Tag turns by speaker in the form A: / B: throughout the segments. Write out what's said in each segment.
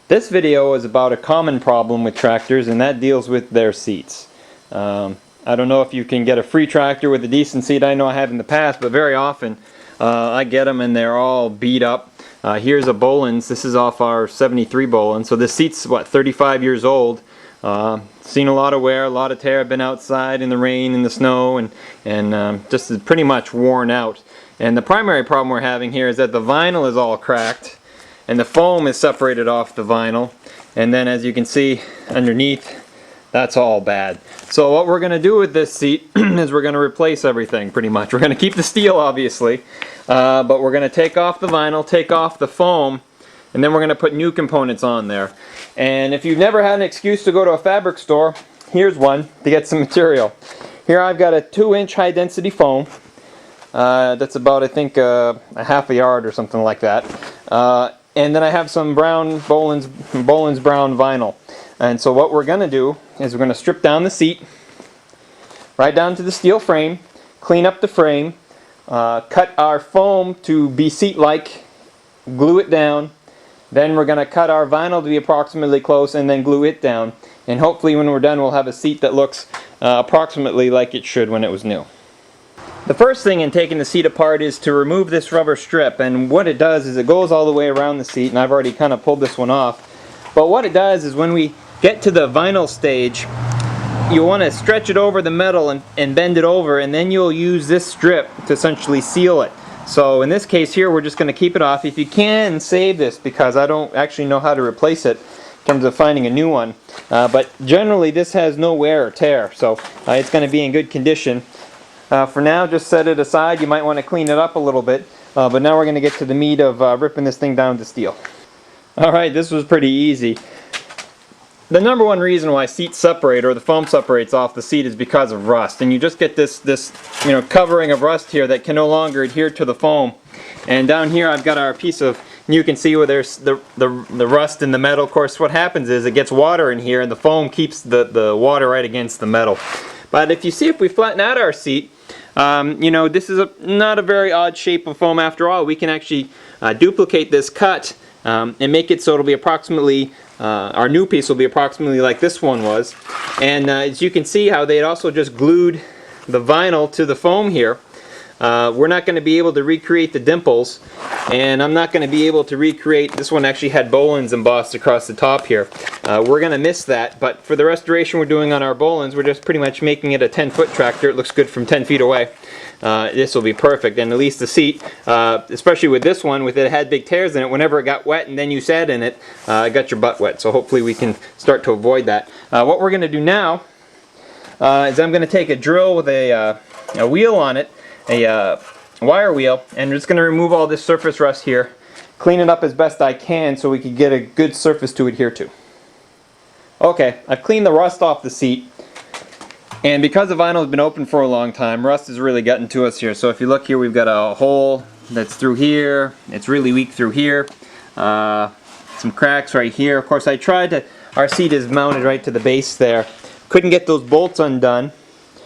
A: This video is about a common problem with tractors, and that deals with their seats. I don't know if you can get a free tractor with a decent seat. I know I have in the past, but very often I get them and they're all beat up. Here's a Bolens. This is off our 73 Bolens. So this seat's, what, 35 years old. Seen a lot of wear, a lot of tear. I've been outside in the rain, in the snow, and just is pretty much worn out. And the primary problem we're having here is that the vinyl is all cracked and the foam is separated off the vinyl, and then as you can see underneath, that's all bad. So what we're going to do with this seat is we're going to replace everything pretty much. We're going to keep the steel obviously, but we're going to take off the vinyl, take off the foam, and then we're going to put new components on there. And if you've never had an excuse to go to a fabric store, here's one to get some material. Here I've got a 2-inch high density foam. That's about, I think, a half a yard or something like that. And then I have some brown Bolens brown vinyl. And so what we're going to do is we're going to strip down the seat, right down to the steel frame, clean up the frame, cut our foam to be seat-like, glue it down. Then we're going to cut our vinyl to be approximately close and then glue it down. And hopefully when we're done we'll have a seat that looks approximately like it should when it was new. The first thing in taking the seat apart is to remove this rubber strip, and what it does is it goes all the way around the seat, and I've already kind of pulled this one off. But what it does is when we get to the vinyl stage, you want to stretch it over the metal and bend it over, and then you'll use this strip to essentially seal it. So in this case here we're just going to keep it off. If you can, save this, because I don't actually know how to replace it in terms of finding a new one. But generally this has no wear or tear, so it's going to be in good condition. For now, just set it aside. You might want to clean it up a little bit, but now we're going to get to the meat of ripping this thing down to steel. Alright, this was pretty easy. The number one reason why seats separate, or the foam separates off the seat, is because of rust. And you just get this covering of rust here that can no longer adhere to the foam. And down here I've got our piece of, you can see where there's the rust in the metal. Of course, what happens is it gets water in here and the foam keeps the water right against the metal. But if you see, if we flatten out our seat, this is not a very odd shape of foam after all. We can actually duplicate this cut and make it so it'll be approximately, our new piece will be approximately like this one was. And as you can see how they had also just glued the vinyl to the foam here. We're not going to be able to recreate the dimples, and I'm not going to be able to recreate, this one actually had Bolens embossed across the top here. We're going to miss that, but for the restoration we're doing on our Bolens, we're just pretty much making it a 10-foot tractor. It looks good from 10 feet away. This will be perfect, and at least the seat, especially with this one, with it had big tears in it, whenever it got wet and then you sat in it, it got your butt wet, so hopefully we can start to avoid that. What we're going to do now is I'm going to take a drill with a wheel on it, a wire wheel, and I'm just going to remove all this surface rust here, clean it up as best I can so we can get a good surface to adhere to. Okay, I've cleaned the rust off the seat, and because the vinyl has been open for a long time, rust has really gotten to us here. So if you look here, we've got a hole that's through here, it's really weak through here, some cracks right here. Of course I tried to, our seat is mounted right to the base there, couldn't get those bolts undone.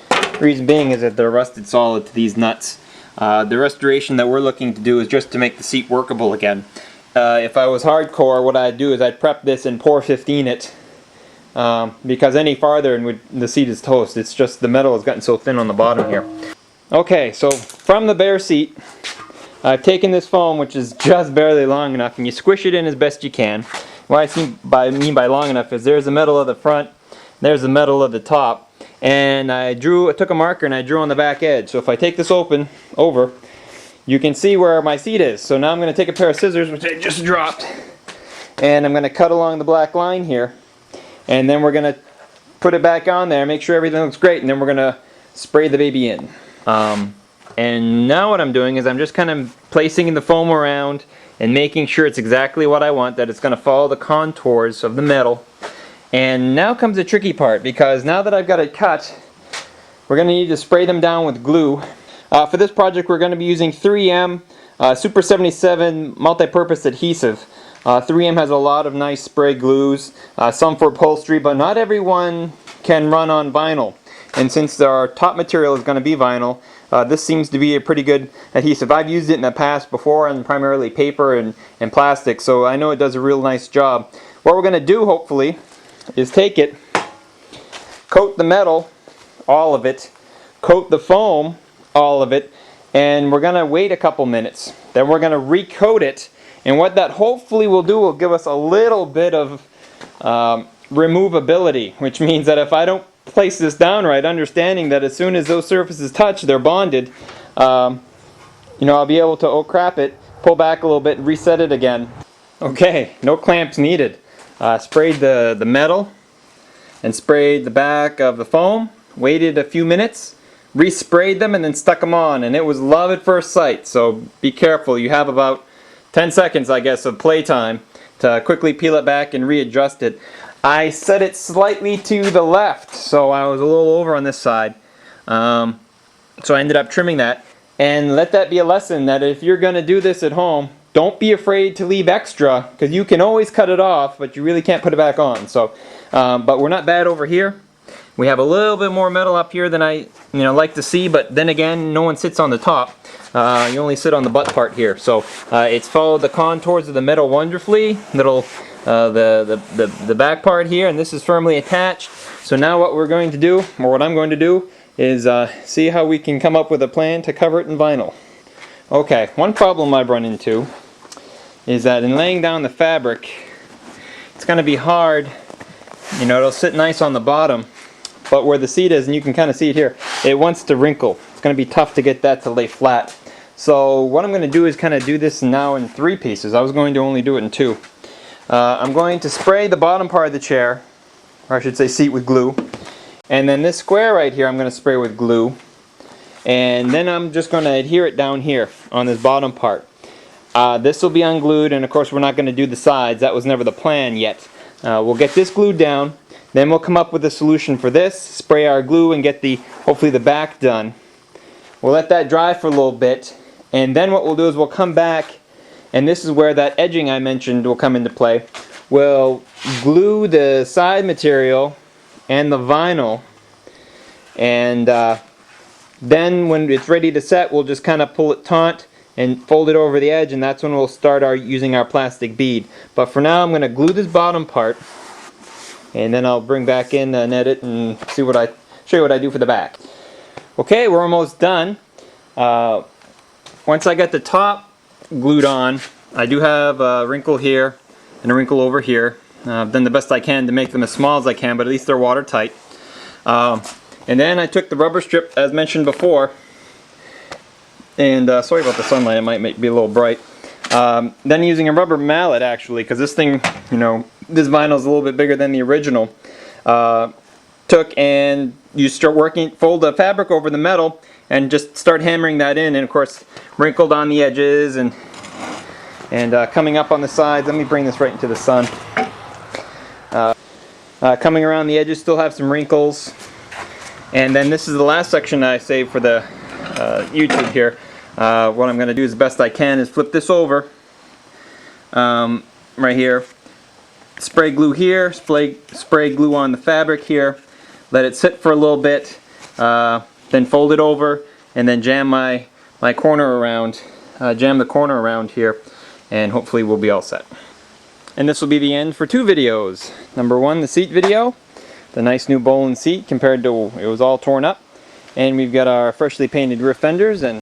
A: The reason being is that they're rusted solid to these nuts. The restoration that we're looking to do is just to make the seat workable again. If I was hardcore, what I'd do is I'd prep this and pour 15 it, because any farther and the seat is toast. It's just the metal has gotten so thin on the bottom here. Okay, so from the bare seat, I've taken this foam, which is just barely long enough, and you squish it in as best you can. What I mean by long enough is there's the metal of the front, there's the metal of the top. And I took a marker and I drew on the back edge. So if I take this over, you can see where my seat is. So now I'm going to take a pair of scissors, which I just dropped, and I'm going to cut along the black line here. And then we're going to put it back on there, make sure everything looks great, and then we're going to spray the baby in. And now what I'm doing is I'm just kind of placing the foam around and making sure it's exactly what I want, that it's going to follow the contours of the metal. And now comes the tricky part, because now that I've got it cut, we're going to need to spray them down with glue. For this project we're going to be using 3M Super 77 multi-purpose adhesive. 3M has a lot of nice spray glues, some for upholstery, but not everyone can run on vinyl. And since our top material is going to be vinyl, this seems to be a pretty good adhesive. I've used it in the past before on primarily paper and plastic, so I know it does a real nice job. what we're going to do, hopefully, is take it, coat the metal, all of it, coat the foam, all of it, and we're going to wait a couple minutes. Then we're going to recoat it, and what that hopefully will do will give us a little bit of removability, which means that if I don't place this down right, understanding that as soon as those surfaces touch, they're bonded, you know, I'll be able to, oh crap it, pull back a little bit and reset it again. Okay, no clamps needed. Sprayed the metal and sprayed the back of the foam, waited a few minutes, resprayed them, and then stuck them on, and it was love at first sight. So be careful. You have about 10 seconds, I guess, of playtime to quickly peel it back and readjust it. I set it slightly to the left, so I was a little over on this side. So I ended up trimming that. And let that be a lesson that if you're going to do this at home, don't be afraid to leave extra, because you can always cut it off, but you really can't put it back on. So, but we're not bad over here. We have a little bit more metal up here than I like to see, but then again, no one sits on the top. You only sit on the butt part here. So it's followed the contours of the metal wonderfully. The back part here, and this is firmly attached. So now what we're going to do, or what I'm going to do, is see how we can come up with a plan to cover it in vinyl. Okay, one problem I've run into is that in laying down the fabric, it's going to be hard. You know, it'll sit nice on the bottom, but where the seat is, and you can kind of see it here, it wants to wrinkle. It's going to be tough to get that to lay flat. So what I'm going to do is kind of do this now in 3 pieces. I was going to only do it in 2. I'm going to spray the bottom part of the chair, or I should say seat, with glue. And then this square right here I'm going to spray with glue. And then I'm just going to adhere it down here on this bottom part. This will be unglued, and of course we're not going to do the sides. That was never the plan yet. We'll get this glued down, then we'll come up with a solution for this, spray our glue, and get hopefully the back done. We'll let that dry for a little bit, and then what we'll do is we'll come back, and this is where that edging I mentioned will come into play. We'll glue the side material and the vinyl, and then when it's ready to set, we'll just kind of pull it taut and fold it over the edge, and that's when we'll start using our plastic bead. But for now, I'm going to glue this bottom part, and then I'll bring back in and edit and show you what I do for the back. Okay, we're almost done. Once I get the top glued on, I do have a wrinkle here and a wrinkle over here. I've done the best I can to make them as small as I can, but at least they're watertight. And then I took the rubber strip, as mentioned before, and sorry about the sunlight, it might be a little bright. Then using a rubber mallet, actually, because this thing, this vinyl is a little bit bigger than the original. Took and you start fold the fabric over the metal and just start hammering that in, and of course wrinkled on the edges and coming up on the sides. Let me bring this right into the sun. Coming around the edges, still have some wrinkles. And then this is the last section I saved for the YouTube here. What I'm going to do as best I can is flip this over right here, spray glue here, spray glue on the fabric here, let it sit for a little bit, then fold it over, and then jam my corner around, jam the corner around here, and hopefully we'll be all set. And this will be the end for 2 videos. Number 1, the seat video, the nice new Bolens seat compared to it was all torn up, and we've got our freshly painted rear fenders and